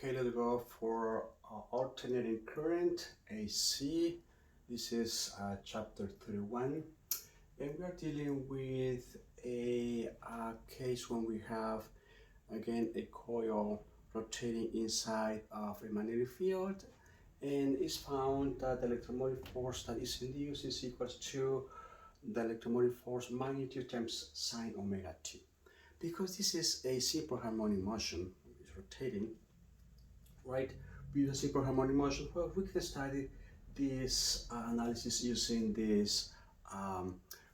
Okay, let's go for alternating current, AC. This is chapter 31, and we are dealing with a case when we have again a coil rotating inside of a magnetic field, and it's found that the electromotive force that is induced is equals to the electromotive force magnitude times sine omega t. Because this is a simple harmonic motion, it's rotating, right? With a simple harmonic motion, well, we can study this analysis using this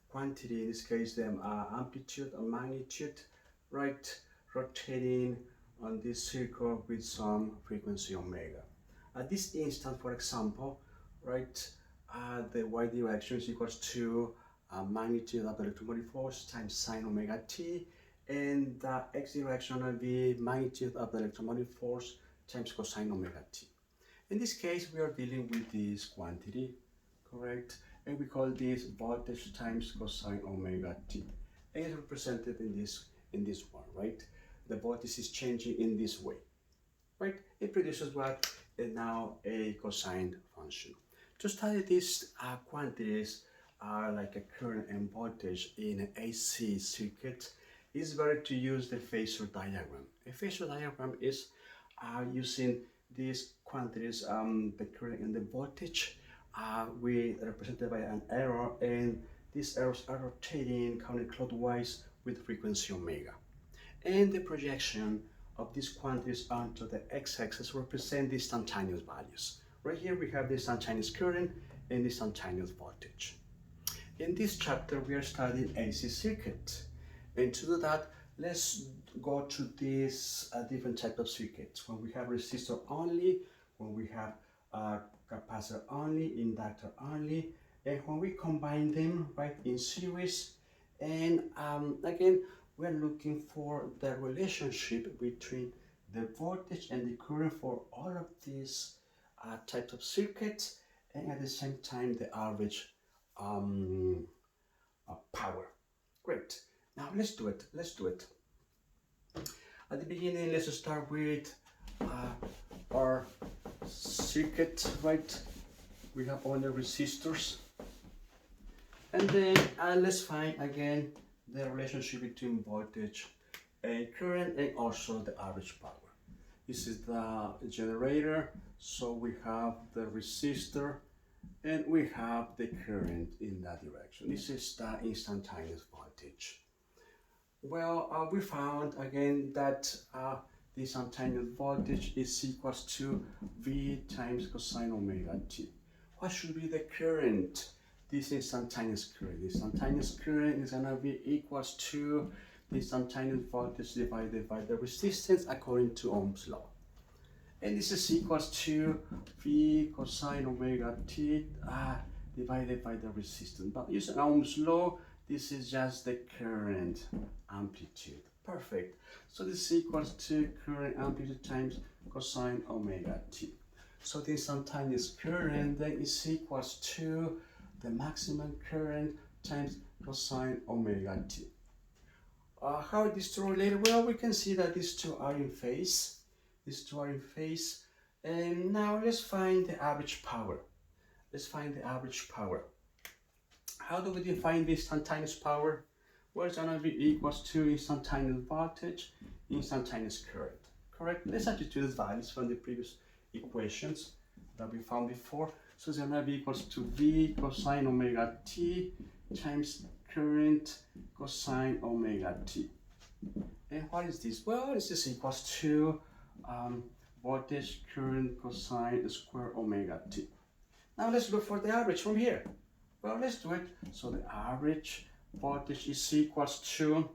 quantity, in this case, the amplitude and magnitude, right? Rotating on this circle with some frequency omega. At this instant, for example, right, the y direction is equals to magnitude of the electromotive force times sine omega t, and the x direction will be magnitude of the electromotive force times cosine omega t. In this case, we are dealing with this quantity, correct? And we call this voltage times cosine omega t. And it's represented in this one, right? The voltage is changing in this way, right? It produces what? And now a cosine function. To study these quantities like a current and voltage in an AC circuit, it's better to use the phasor diagram. A phasor diagram is using these quantities, the current and the voltage, we represented by an arrow, and these arrows are rotating counterclockwise with frequency omega. And the projection of these quantities onto the x-axis represent the instantaneous values. Right here we have the instantaneous current and the instantaneous voltage. In this chapter we are studying AC circuit, and to do that, let's go to this different type of circuits. When we have resistor only, when we have capacitor only, inductor only, and when we combine them right in series, and again we're looking for the relationship between the voltage and the current for all of these types of circuits, and at the same time the average power. Great. Now let's do it. At the beginning, let's start with our circuit, right? We have all the resistors. And then let's find again the relationship between voltage and current, and also the average power. This is the generator, so we have the resistor and we have the current in that direction. This is the instantaneous voltage. Well, we found again that the instantaneous voltage is equals to V times cosine omega t. What should be the current? This instantaneous current. The instantaneous current is gonna be equals to the instantaneous voltage divided by the resistance according to Ohm's law. And this is equals to V cosine omega t divided by the resistance. But using Ohm's law, this is just the current amplitude. Perfect. So this is equals to current amplitude times cosine omega t. So the instantaneous current then is equals to the maximum current times cosine omega t. How are these two related? Well, we can see that these two are in phase. And now let's find the average power. How do we define the instantaneous power? Well, it's gonna be equals to instantaneous voltage, instantaneous current. Correct? Let's substitute these values from the previous equations that we found before. So it's gonna be equals to V cosine omega t times current cosine omega t. And what is this? Well, this is equals to voltage current cosine square omega t. Now let's look for the average from here. Well, let's do it. So the average voltage is equals to,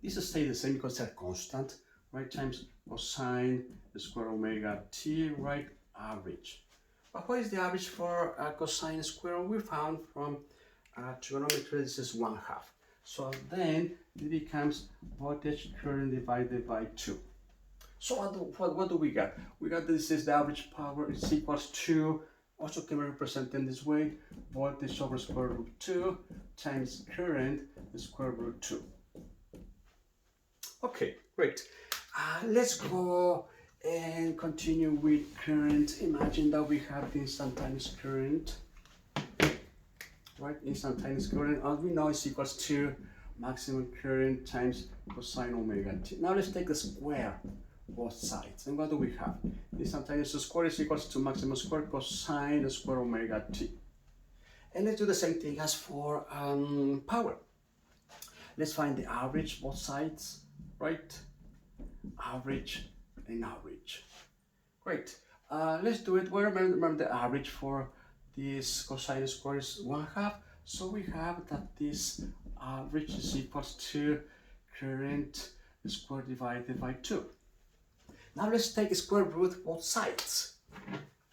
this stays the same because they're constant, right? Times cosine square omega t, right? Average. But what is the average for cosine square? We found from trigonometry, this is 1/2. So then it becomes voltage current divided by 2. So what do we got? We got this is the average power is equals to, also can be represented in this way, voltage over square root 2 times current square root 2. Okay, great. Let's go and continue with current. Imagine that we have the instantaneous current, right? Instantaneous current, as we know, is equals to maximum current times cosine omega t. Now let's take the square both sides. And what do we have? Instantaneous square is equals to maximum square cosine square omega t. And let's do the same thing as for power. Let's find the average both sides, right? Average and average. Great. Let's do it. Well, remember the average for this cosine square is 1/2. So we have that this average is equals to current square divided by 2. Now let's take square root both sides.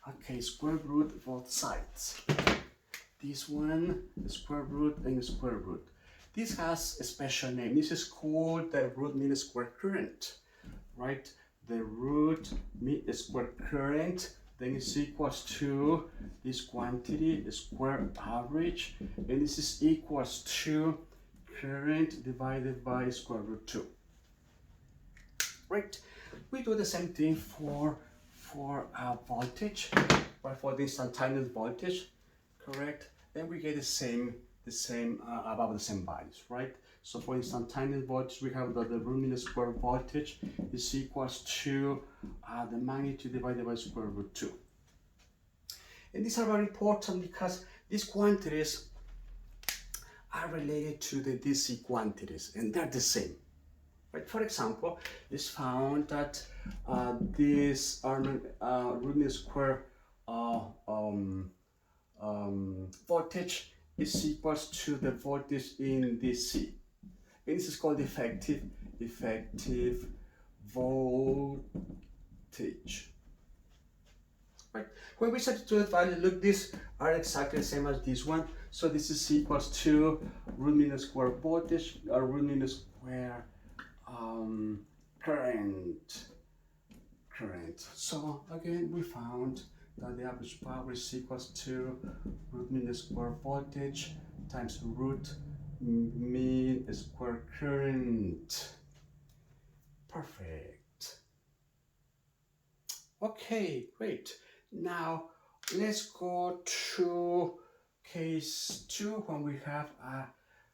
Okay, square root both sides. This one, the square root and the square root. This has a special name. This is called the root mean square current, right? The root mean square current then is equals to this quantity, the square average, and this is equals to current divided by square root 2. Right? We do the same thing for voltage, right? For the instantaneous voltage, correct? Then we get the same about the same values, right? So for instantaneous voltage, we have that the root mean square voltage is equals to the magnitude divided by square root 2. And these are very important because these quantities are related to the DC quantities, and they're the same. Right? For example, it's found that this root mean square voltage is equals to the voltage in DC. And this is called effective voltage. Right? When we substitute the value, look, these are exactly the same as this one. So this is equals to root mean square voltage or root mean square current. So again, we found that the average power is equals to root mean square voltage times root mean square current. Perfect. Okay, great. Now let's go to case 2 when we have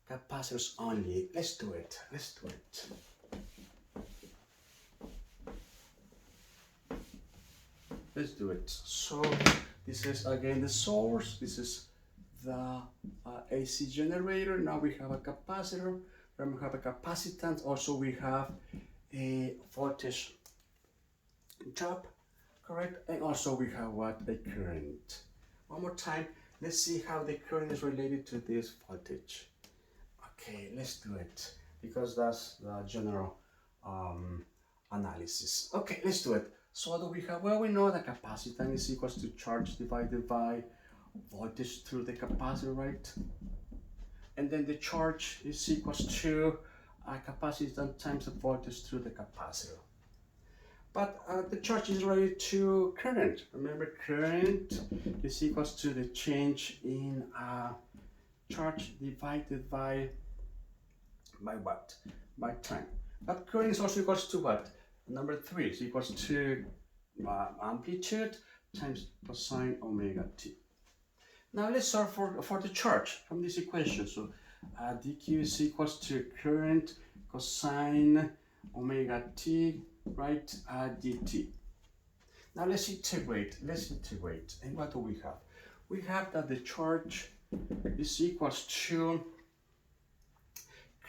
capacitors only. Let's do it. Let's do it. So this is again the source. This is the AC generator. Now we have a capacitor. Then we have a capacitance. Also we have a voltage drop, correct? And also we have what? A current. One more time. Let's see how the current is related to this voltage. Okay, let's do it because that's the general analysis. Okay, let's do it. So what do we have? Well, we know that capacitance is equals to charge divided by voltage through the capacitor, right? And then the charge is equals to capacitance times the voltage through the capacitor. But the charge is related to current. Remember, current is equals to the change in charge divided by what? By time. But current is also equals to what? Number 3 is equals to amplitude times cosine omega t. Now let's solve for the charge from this equation. So dq is equals to current cosine omega t, right, dt. Now let's integrate. And what do we have? We have that the charge is equals to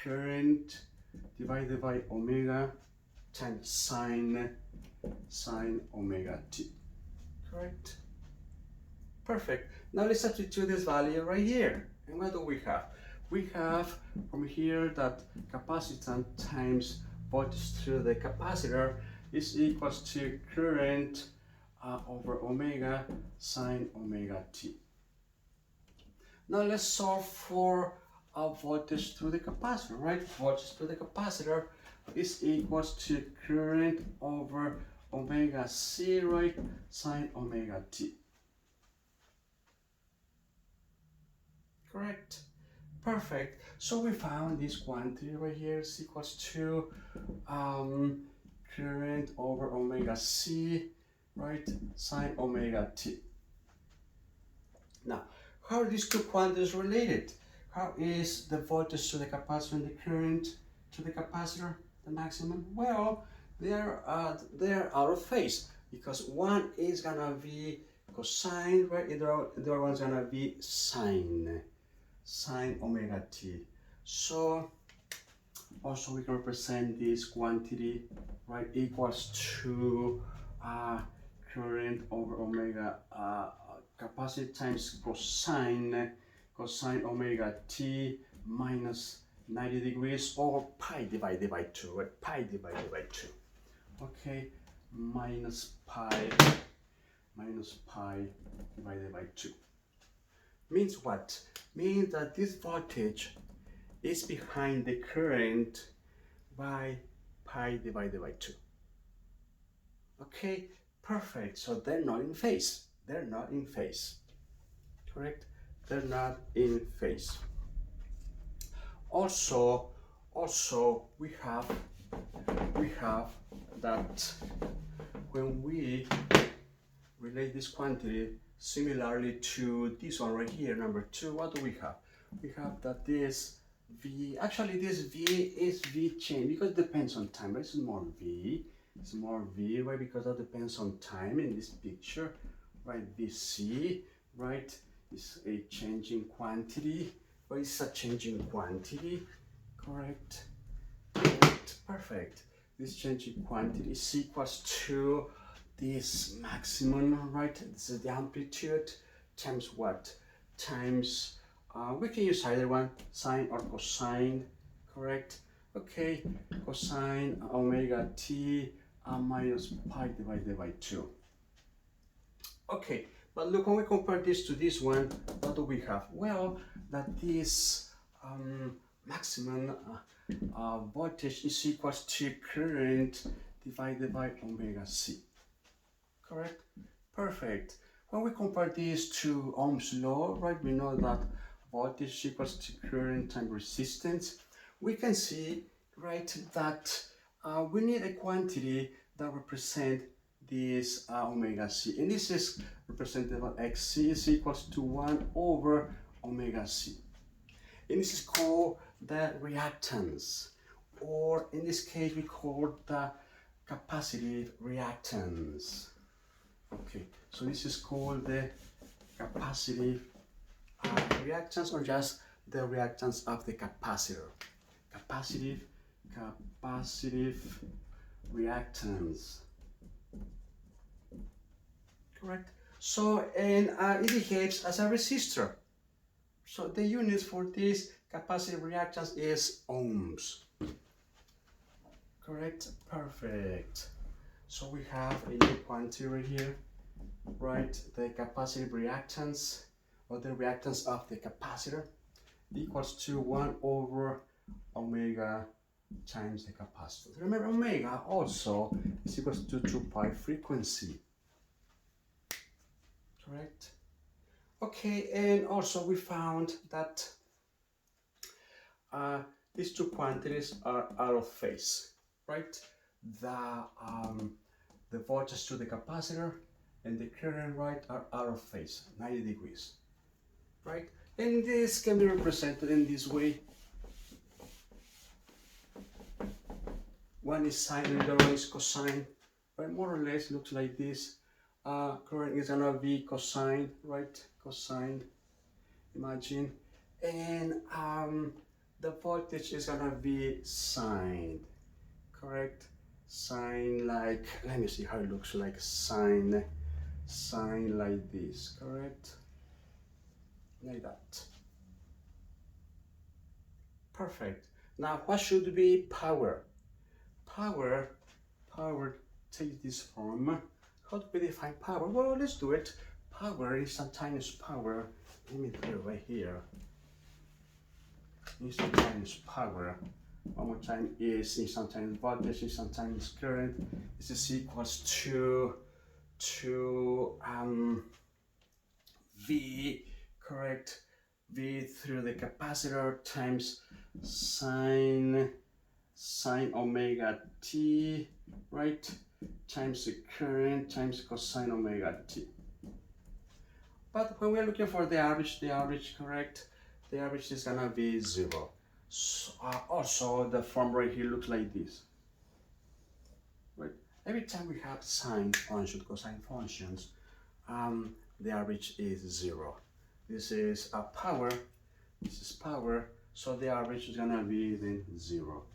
current divided by omega times sine omega t. Correct? Perfect. Now let's substitute this value right here. And what do we have? We have from here that capacitance times voltage through the capacitor is equals to current over omega sine omega t. Now let's solve for voltage through the capacitor, right? Voltage through the capacitor is equals to current over omega c, right, sine omega t. Correct? Perfect. So we found this quantity right here is equals to current over omega c, right, sine omega t. Now, how are these two quantities related? How is the voltage to the capacitor and the current to the capacitor, the maximum? Well, they're out of phase because one is gonna be cosine, right? The other one's gonna be sine omega t. So also we can represent this quantity, right, equals to current over omega capacity times cosine omega t minus 90 degrees, or pi divided by 2, right? Pi divided by 2. Okay, minus pi divided by 2. Means what? Means that this voltage is behind the current by pi divided by 2. Okay, perfect. So they're not in phase. They're not in phase. Correct? They're not in phase. Also we have that when we relate this quantity similarly to this one right here, number 2, what do we have? We have that this V, actually this V is V change because it depends on time, but it's more V, right, because that depends on time in this picture, right? This C, right, is a changing quantity, but it's a changing quantity, correct? Perfect. This changing quantity is equals to this maximum, right? This is the amplitude times what? Times, we can use either one, sine or cosine, correct? Okay, cosine omega t minus pi divided by 2. Okay, but look, when we compare this to this one, what do we have? Well, that this maximum voltage is equals to current divided by omega c. Correct? Perfect. When we compare this to Ohm's law, right, we know that voltage equals to current times resistance. We can see, right, that we need a quantity that represents this omega c, and this is represented by xc is equals to 1 over omega c, and this is called the reactance, or in this case we call the capacitive reactance. Okay, so this is called the capacitive reactance, or just the reactance of the capacitor. Capacitive reactance. Correct. So, and it behaves as a resistor. So the unit for this capacitive reactance is ohms. Correct. Perfect. So we have a new quantity right here, right? The capacitive reactance, or the reactance of the capacitor, equals to 1 over omega times the capacitance. Remember, omega also is equals to 2 pi frequency. Correct? Okay, and also we found that these two quantities are out of phase, right? The voltage to the capacitor and the current, right, are out of phase, 90 degrees, right? And this can be represented in this way. One is sine and the other one is cosine, right? More or less looks like this. Current is gonna be cosine, right? Cosine, imagine. And the voltage is gonna be sine, correct? Sine, like, let me see how it looks like. Sine like this, correct? Like that. Perfect. Now what should be power? Power takes this form. How do we define power? Well, let's do it. Power is instantaneous power. Let me put it right here. Instantaneous power. One more time is instantaneous voltage, instantaneous current. This is equals to V, correct? V through the capacitor times sine sine omega t, right, times the current times cosine omega t. But when we're looking for the average, correct, the average is gonna be 0. So, also, the form right here looks like this, right? Every time we have sine functions, cosine functions, the average is 0. This is a power, this is power, so the average is gonna be then 0,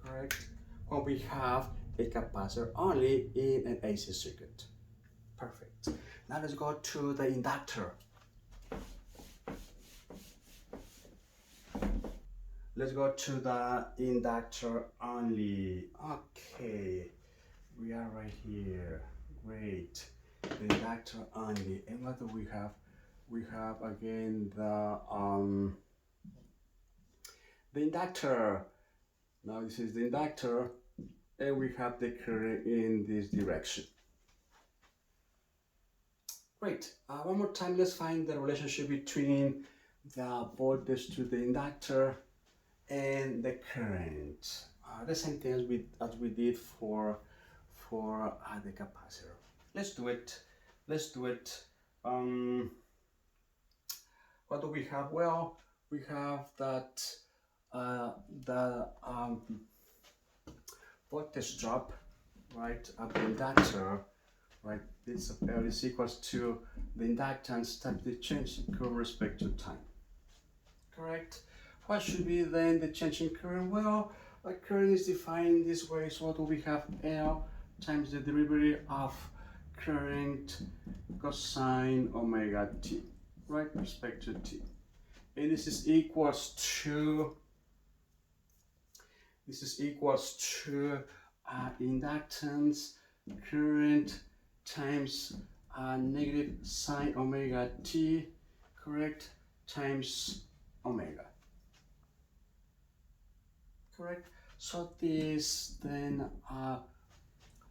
correct? When we have a capacitor only in an AC circuit. Perfect. Now let's go to the inductor. Let's go to the inductor only. Okay, we are right here. Great. The inductor only. And what do we have? We have again the inductor. Now this is the inductor, and we have the current in this direction. Great. One more time, let's find the relationship between the voltage to the inductor and the current. The same thing as we did for the capacitor. Let's do it. Let's do it. What do we have? Well, we have that the voltage drop, right, of the inductor, right? This L is equals to the inductance times the change in current with respect to time. Correct? What should be then the change in current? Well, a current is defined this way. So what do we have? L times the derivative of current cosine omega t, right, with respect to t. And this is equals to inductance current times negative sine omega t, correct, times omega. Correct. So this then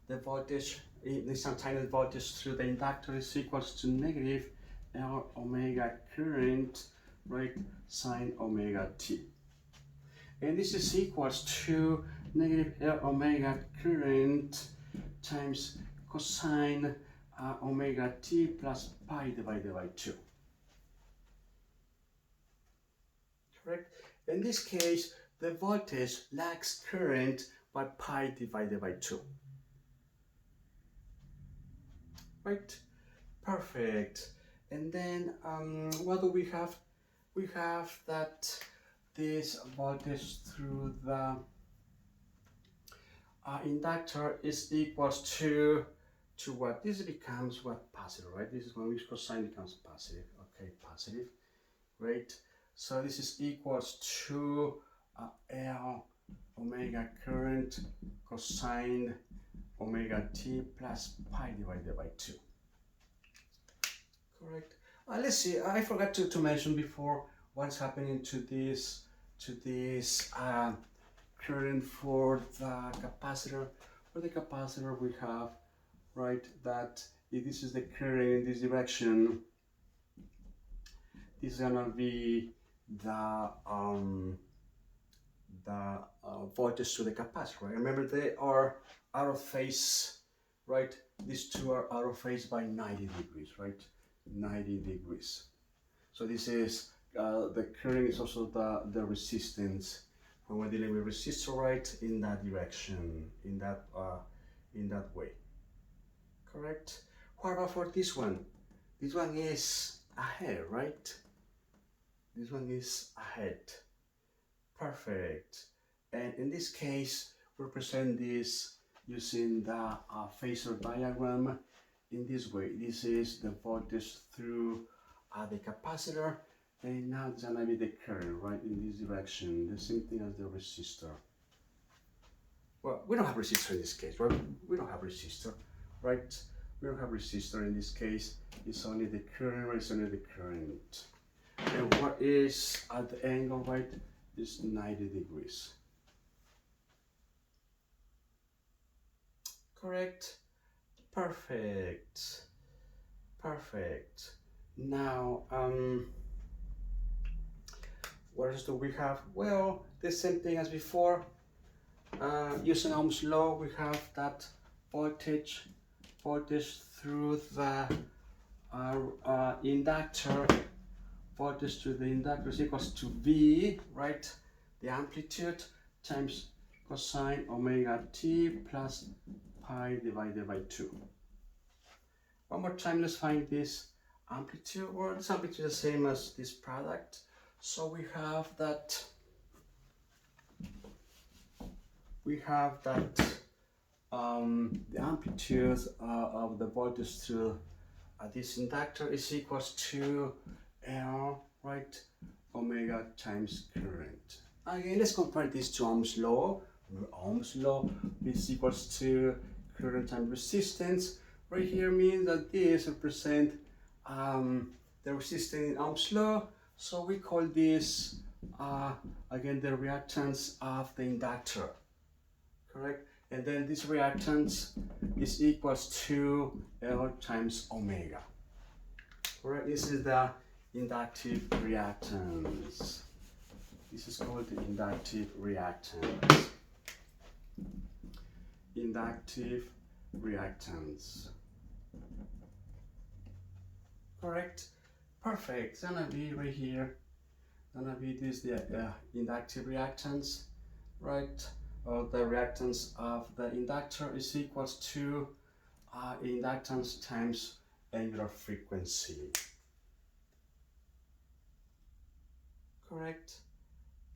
the voltage, the instantaneous voltage through the inductor is equals to negative L omega current, right, sine omega t. And this is equals to negative L omega current times cosine omega t plus pi divided by 2. Correct? In this case, the voltage lags current by pi divided by 2. Right? Perfect. And then what do we have? We have that this voltage through the inductor is equals to what? This becomes what? Positive, right? This is when which cosine becomes positive. Okay, positive. Great. So this is equals to L omega current cosine omega t plus pi divided by 2. Correct. Let's see. I forgot to mention before what's happening to this current for the capacitor. For the capacitor, we have, right, that if this is the current in this direction, this is gonna be the voltage to the capacitor. Right? Remember, they are out of phase, right? These two are out of phase by 90 degrees, right? 90 degrees. So this is the current is also the resistance when we're dealing with resistor, right, in that direction, in that way. Correct? What about for this one? This one is ahead, right? This one is ahead. Perfect. And in this case, we represent this using the phasor diagram in this way. This is the voltage through the capacitor, and now it's gonna be the current, right, in this direction, the same thing as the resistor. Well, we don't have resistor in this case, right? We don't have resistor, right? We don't have resistor in this case. It's only the current, right? It's only the current. And what is at the angle, right? Is 90 degrees. Correct? Perfect. Perfect. Now, what else do we have? Well, the same thing as before. Using Ohm's law, we have that voltage through the inductor, voltage to the inductor is equals to V, right? The amplitude times cosine omega t plus pi divided by 2. One more time, let's find this amplitude. Well, this amplitude is the same as this product. So we have that the amplitude of the voltage through this inductor is equals to L, right, omega times current. Again, let's compare this to Ohm's law. Ohm's law is equals to current times resistance. Right here means that this represents the resistance in Ohm's law. So we call this again the reactance of the inductor, correct? And then this reactance is equals to L times omega. Correct? This is the inductive reactance. This is called the inductive reactance. Inductive reactance. Correct? Perfect. It's gonna be right here. Gonna be this the inductive reactance, right? The reactance of the inductor is equals to inductance times angular frequency. Correct?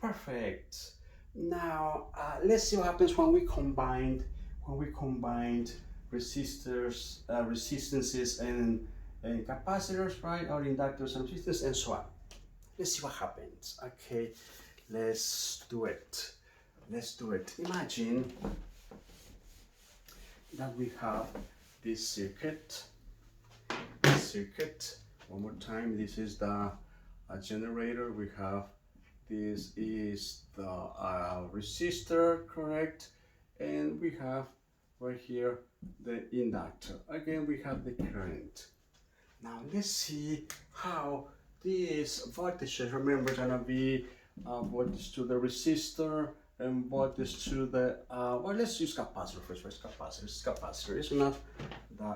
Perfect. Now let's see what happens when we combined resistors, resistances and capacitors, right? Or inductors and resistors and so on. Let's see what happens. Okay, let's do it. Let's do it. Imagine that we have this circuit. One more time. This is the generator. We have this is the resistor, correct? And we have right here the inductor. Again, we have the current. Now let's see how this voltage, remember, gonna be voltage to the resistor and voltage to the well, let's use capacitor first. First capacitor. It's capacitor. It's not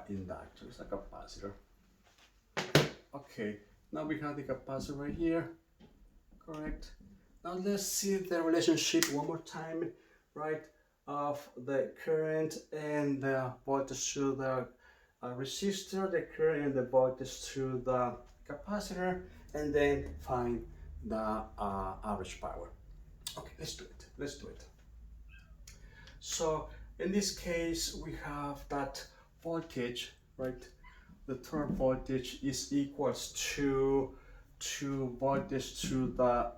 the inductor. It's a capacitor. Okay. Now we have the capacitor right here. Correct. Now let's see the relationship one more time, right? Of the current and the voltage to the resistor, the current and the voltage to the capacitor, and then find the average power. Okay, let's do it. Let's do it. So in this case, we have that voltage, right? The third voltage is equals to voltage to the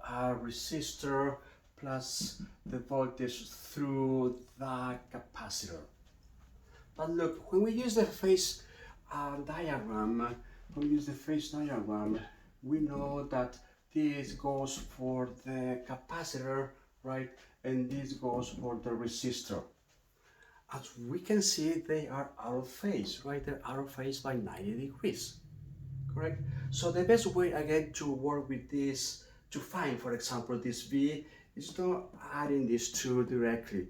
resistor plus the voltage through the capacitor. But look, when we use the phase diagram, we know that this goes for the capacitor, right? And this goes for the resistor. As we can see, they are out of phase, right? They're out of phase by 90 degrees, correct? So the best way, again, to work with this, to find, for example, this V, is not adding these two directly,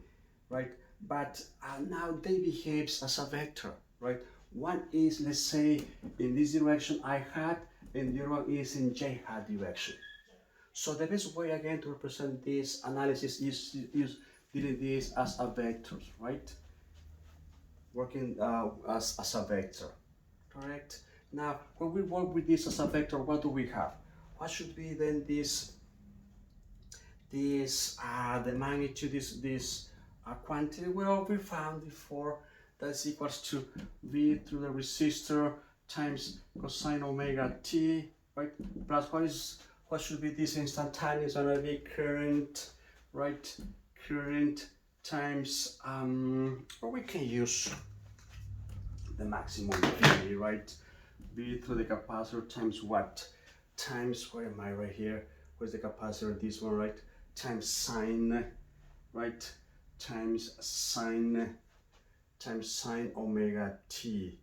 right? But now they behave as a vector, right? One is, let's say, in this direction I hat, and the other one is in J hat direction. So the best way, again, to represent this analysis is dealing this as a vector, right? Working as a vector, correct? Now, when we work with this as a vector, what do we have? What should be then this the magnitude, this quantity? Well, we found before that's equals to V through the resistor times cosine omega t, right? Plus what should be this instantaneous? Gonna be current, right? Current times or we can use the maximum V, right? V through the capacitor times what? Times, where am I right here? Where's the capacitor? This one, right? Times sine, right? Times sine omega t.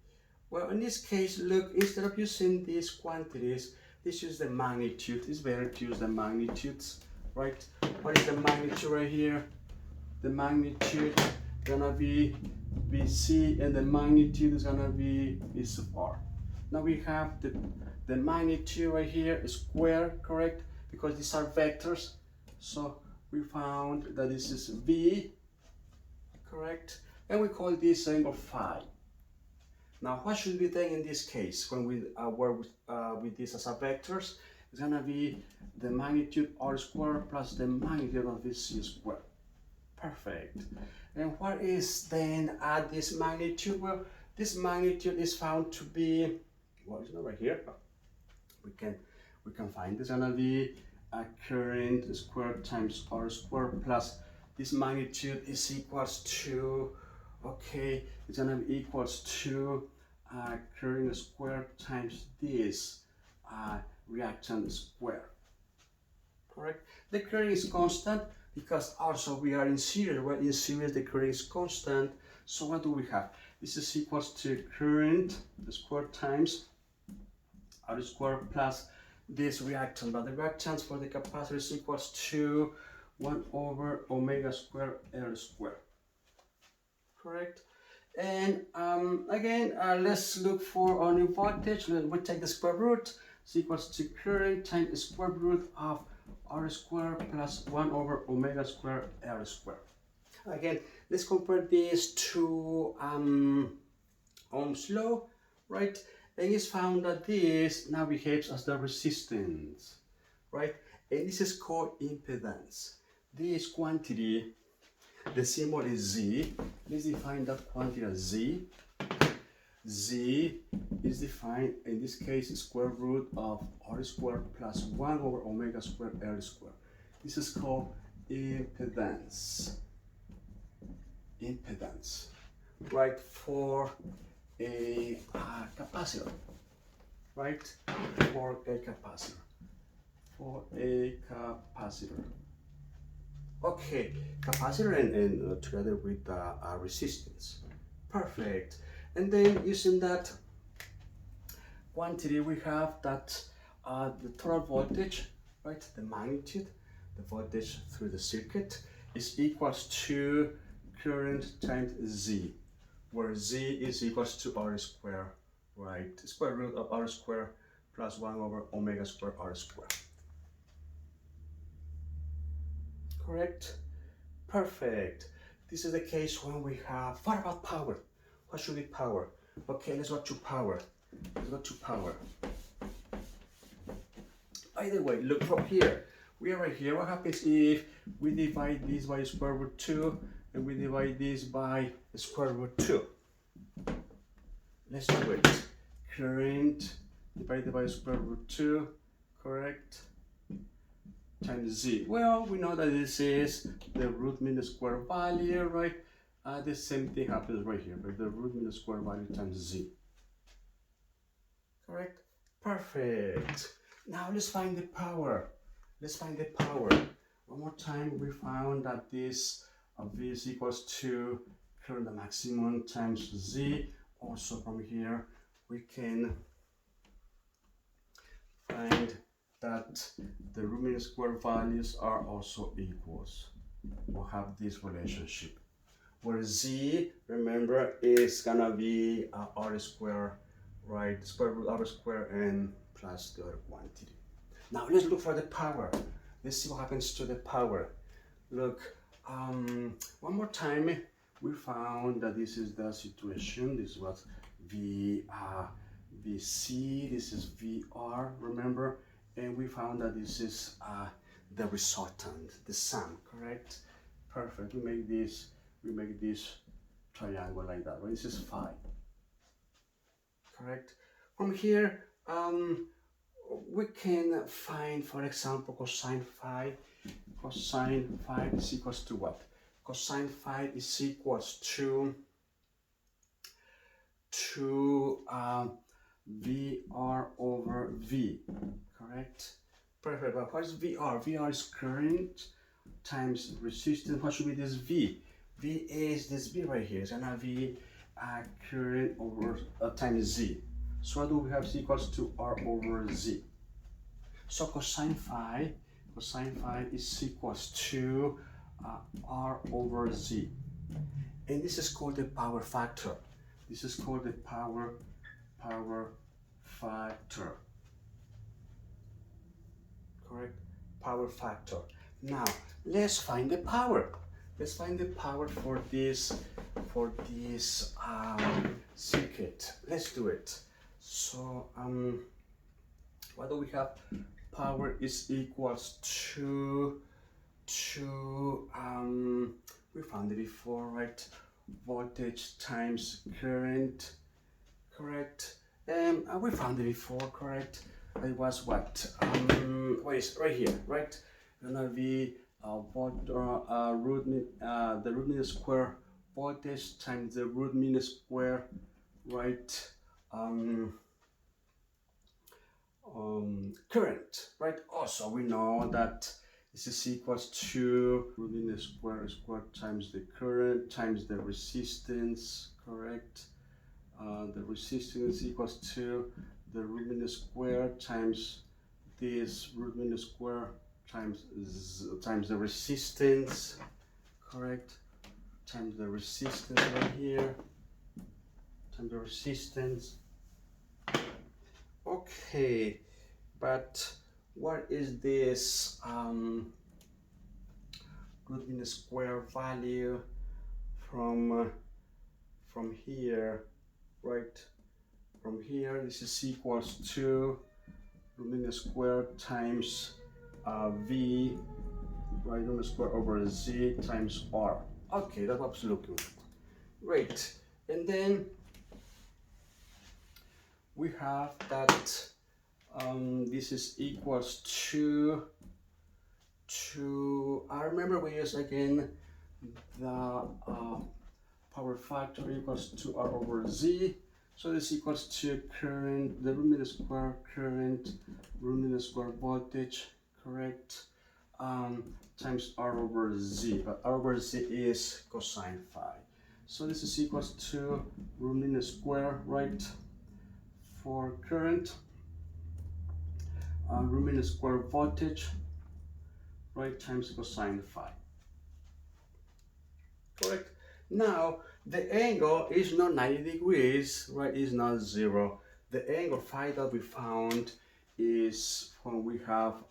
Well, in this case, look, instead of using these quantities, this is the magnitude. It's better to use the magnitudes, right? What is the magnitude right here? the magnitude gonna be VC, and the magnitude is gonna be V sub R. Now we have the magnitude right here is square, correct? Because these are vectors. So we found that this is V, correct? And we call this angle phi. Now what should be done in this case when we work with this as a vectors? It's gonna be the magnitude R squared plus the magnitude of VC squared. Perfect. And what is then this magnitude? Well, this magnitude is found to be, well, it's not right here. We can find this gonna be a current squared times R squared plus this magnitude is equals to, okay, it's gonna be equals to current squared times this reactant square. Correct? The current is constant because also we are in series. Well, in series the current is constant. So what do we have? This is equals to current the square times R squared plus this reactant. But the reactance for the capacitor is equals to 1 over omega squared L squared. Correct? And again, let's look for only voltage. We take the square root. It's equals to current times the square root of R squared plus 1 over omega squared L squared. Again, let's compare this to Ohm's law, right? And it's found that this now behaves as the resistance, right? And this is called impedance. This quantity, the symbol is Z. Let's define that quantity as Z. Z is defined, in this case, square root of R squared plus 1 over omega squared L squared. This is called impedance. Impedance, right, for a capacitor, right, for a capacitor. For a capacitor. Okay, capacitor and together with resistance. Perfect. And then using that quantity, we have that the total voltage, right, the magnitude, the voltage through the circuit is equals to current times Z, where Z is equals to R squared, right, square root of R squared plus 1 over omega squared R squared. Correct? Perfect. This is the case when we have, what about power? What should be power? Okay, let's go to power. Let's go to power. By the way, look from here. We are right here. What happens if we divide this by square root 2 and we divide this by square root 2? Let's do it. Current divided by square root 2, correct? Times Z. Well, we know that this is the root mean the square value, right? The same thing happens right here, but the root mean the square value times Z. Correct? Perfect. Now let's find the power. Let's find the power. One more time, we found that this V is equals to current the maximum times Z. Also from here, we can find that the root mean square values are also equals. We'll have this relationship. Where Z, remember, is gonna be R squared, right? Square root R squared and plus the other quantity. Now let's look for the power. Let's see what happens to the power. Look, one more time, we found that this is the situation. This was VC, this is VR, remember? And we found that this is the resultant, the sum, correct? Perfect. We make this triangle like that. Right? This is phi. Correct. From here, we can find, for example, cosine phi. Cosine phi is equals to what? Cosine phi is equals to VR over V. Correct? Perfect. But what is VR? VR is current times resistance. What should be this V? V is this V right here. It's gonna be current over times Z. So what do we have is equals to R over Z. So cosine phi is equals to R over Z. And this is called the power factor. This is called the power factor. Correct? Power factor. Now, let's find the power. Let's find the power for this circuit. Let's do it. So, what do we have? Power is equals to we found it before, right? Voltage times current, correct? And we found it before, correct? It was what? Wait, right here, right? Gonna be the root mean square voltage times the root mean square, right? Current, right? Also, we know that this is equals to root mean square times the current times the resistance, correct? The resistance equals to the root mean square times this root mean square times the resistance, correct? Times the resistance right here, times the resistance. Okay, but what is this root mean square value from here, right? From here, this is equals to root mean square times V, right? Root mean square over Z times R. Okay, that's what I'm looking for. Great. And then we have that this is equals to I remember we use again the power factor equals to R over Z. So this equals to current, the root mean square current, root mean square voltage, correct? Times R over Z, but R over Z is cosine phi. So this is equals to root mean square, right? For current, root mean square voltage, right, times cosine phi. Correct? Now, the angle is not 90 degrees, right? It's not 0. The angle phi that we found is when we have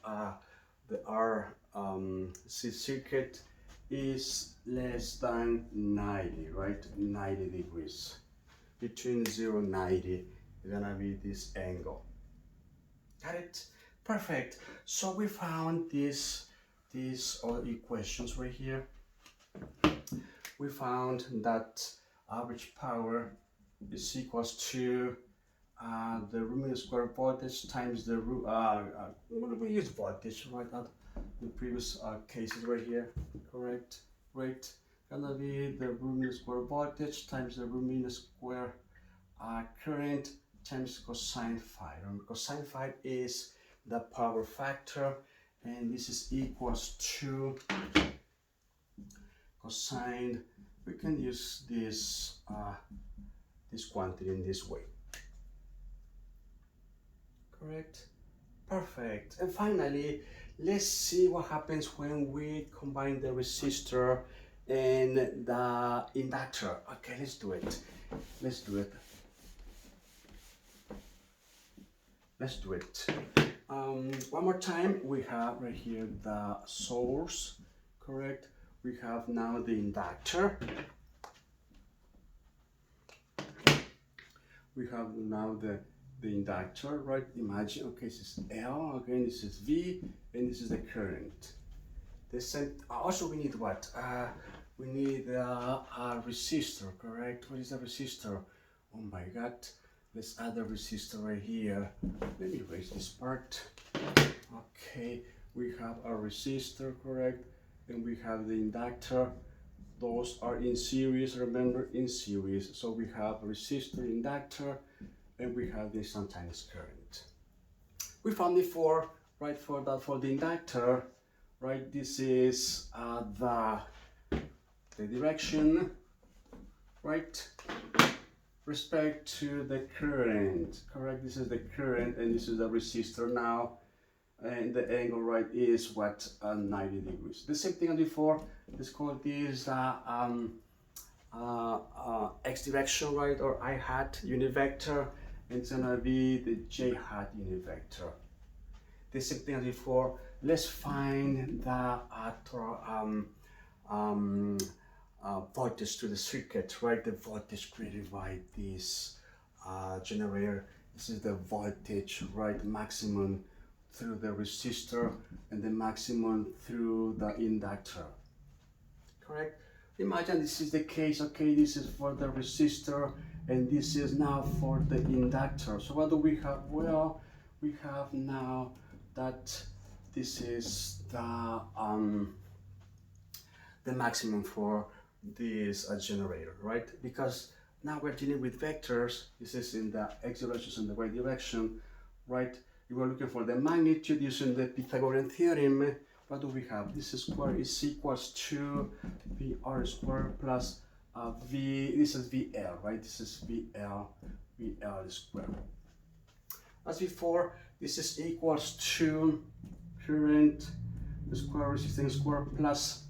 the RC circuit is less than 90, right? 90 degrees. Between 0 and 90 is gonna be this angle. Got it? Perfect. So we found these other equations right here. We found that average power is equals to the root mean square voltage times the root. We use voltage right at the previous cases right here. Correct. Right. Gonna be the root mean square voltage times the root mean square current times cosine phi. Remember, cosine phi is the power factor, and this is equals to cosine. We can use this this quantity in this way. Correct? Perfect. And finally, let's see what happens when we combine the resistor and the inductor. Okay, let's do it. Let's do it. Let's do it. One more time, we have right here the source, correct? We have now the inductor. We have now the inductor, right? Imagine, okay, this is L, again, this is V, and this is the current. Also, we need what? We need a resistor, correct? What is a resistor? Oh my God. Let's add a resistor right here. Let me erase this part. Okay, we have a resistor, correct? And we have the inductor. Those are in series, remember, in series. So we have a resistor, inductor, and we have the instantaneous current. We found before, right, for the inductor, right, this is the direction, right? Respect to the current, correct? This is the current and this is the resistor now. and the angle, right, is what, 90 degrees. The same thing as before. Let's call this x direction, right, or I hat unit vector, and it's gonna be the j hat unit vector. The same thing as before. Let's find the voltage to the circuit, right? The voltage created by this generator. This is the voltage, right? Maximum through the resistor and the maximum through the inductor. Correct? Imagine this is the case. Okay, this is for the resistor and this is now for the inductor. So what do we have? Well, we have now that this is the maximum for this generator, right? Because now we're dealing with vectors. This is in the x direction and the y direction, right? We were looking for the magnitude using the Pythagorean theorem. What do we have? This square is equals to VR squared plus V. This is VL, right? This is VL squared. As before, this is equals to current square resistance square plus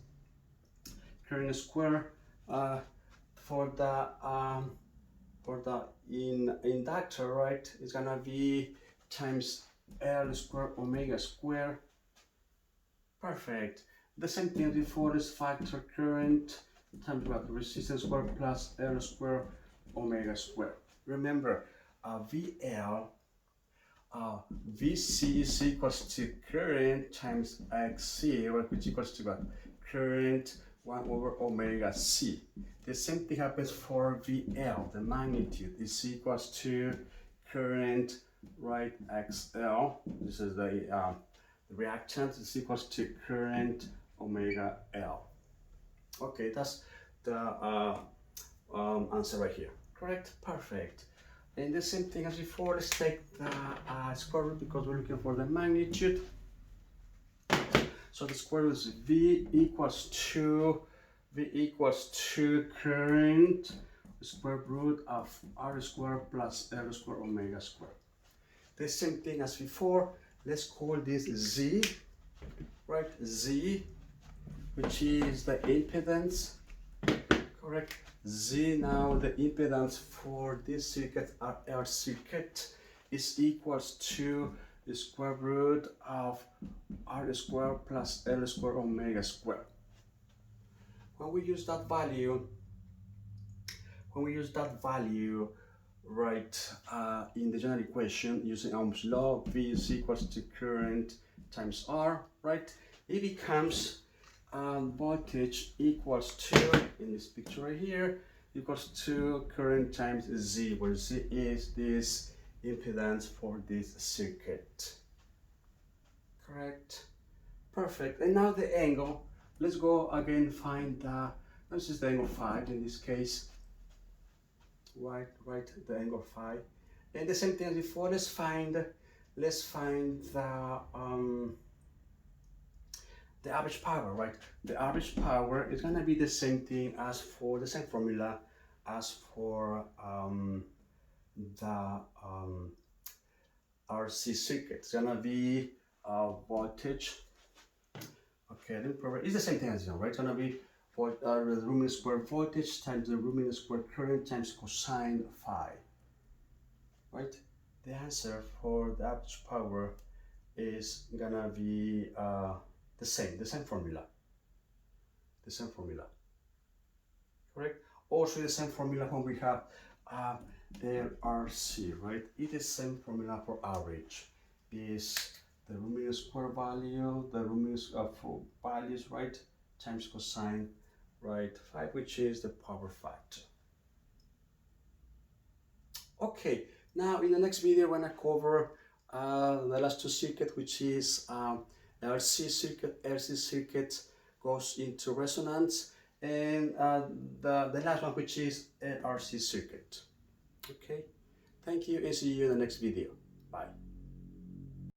current square for the inductor, right? It's gonna be times L square omega square. Perfect. The same thing before is factor current times what? Resistance square plus L square omega square. Remember, VL, VC is equals to current times XC, right, which equals to what? Current 1 over omega C. The same thing happens for VL. The magnitude is equals to current, right, XL. This is the reactance is equals to current omega L. Okay, that's the answer right here. Correct? Perfect. And the same thing as before, let's take the square root because we're looking for the magnitude. So the square root is V equals to current square root of R squared plus L squared omega squared. The same thing as before. Let's call this Z, right? Z, which is the impedance, correct? Z, now the impedance for this circuit, our circuit, is equals to the square root of R squared plus L squared omega squared. When we use that value, right, in the general equation using Ohm's law, V is equals to current times R, right? It becomes voltage equals to, in this picture right here, equals to current times Z, where Z is this impedance for this circuit. Correct? Perfect. And now the angle. Let's go again find this is the angle phi in this case. Right, the angle phi. And the same thing as before, let's find the average power, right? The average power is gonna be the same thing as for the same formula as for the RC circuit. It's gonna be voltage. Okay, it's the same thing as right? It's gonna be the Riemann square voltage times the Riemann square current times cosine phi. Right? The answer for the average power is gonna be the same formula. The same formula. Correct? Also the same formula when we have LRC, right? It is the same formula for average. Is the Riemann square value, the Riemann for values, right? Times cosine, right? Phi, which is the power factor. Okay, now in the next video, when I cover the last two circuits, which is LC circuit. LC circuit goes into resonance, and the last one, which is LRC circuit. Okay, thank you, and see you in the next video. Bye.